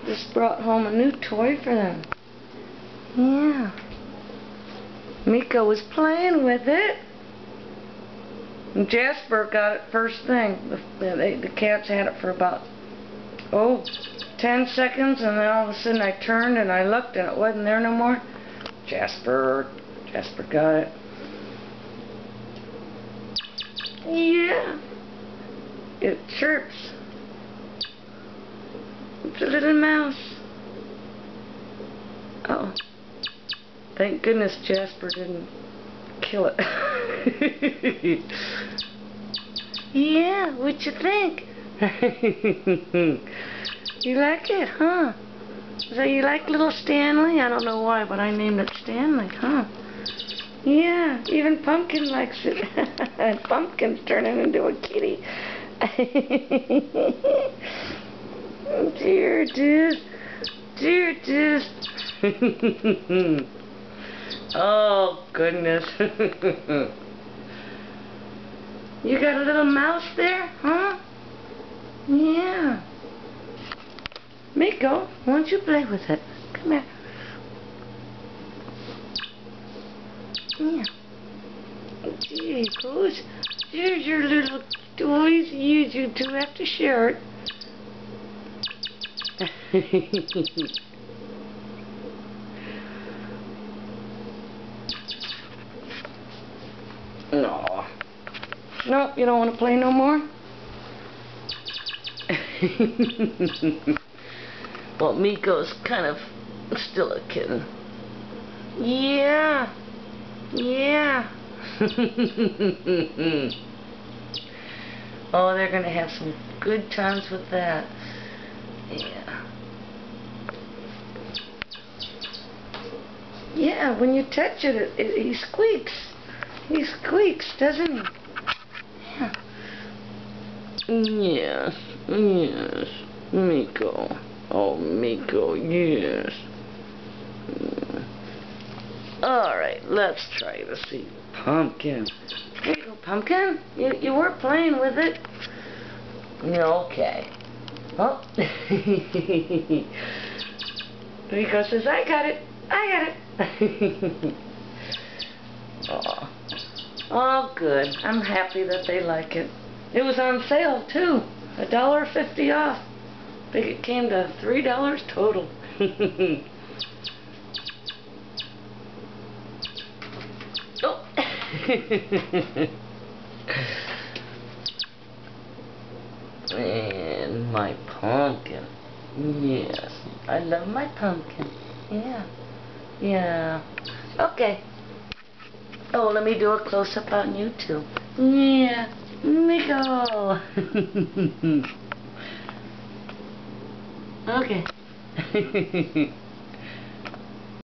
just brought home a new toy for them. Yeah. Meeko was playing with it. And Jasper got it first thing. The cats had it for about, 10 seconds, and then all of a sudden I turned and I looked and it wasn't there no more. Jasper got it. Yeah. It chirps. It's a little mouse. Oh. Thank goodness Jasper didn't kill it. Yeah, what you think? You like it, huh? So you like little Stanley? I don't know why, but I named it Stanley, huh? Yeah, even Pumpkin likes it. And Pumpkin's turning into a kitty. Dear dude. Dear dude. Oh, goodness. You got a little mouse there, huh? Yeah. Meeko, why don't you play with it? Come here. Yeah. There he goes. There's your little toys. You two have to share it. No. No, you don't want to play no more? Well, Meeko's kind of still a kitten. Yeah. Yeah. Oh, they're going to have some good times with that. Yeah. Yeah, when you touch it, he squeaks. He squeaks, doesn't he? Yeah. Yes. Yes. Meeko. Oh, Meeko, yes. Alright, let's try to see Pumpkin. There you go, Pumpkin. You were playing with it. Okay. Oh. Meeko says, I got it. I got it. Oh. Oh, good. I'm happy that they like it. It was on sale, too. $1.50 off. I think it came to $3 total. Oh. And my pumpkin. Yes. I love my pumpkin. Yeah. Yeah. Okay. Oh, let me do a close-up on you, too. Yeah. Meeko. Okay.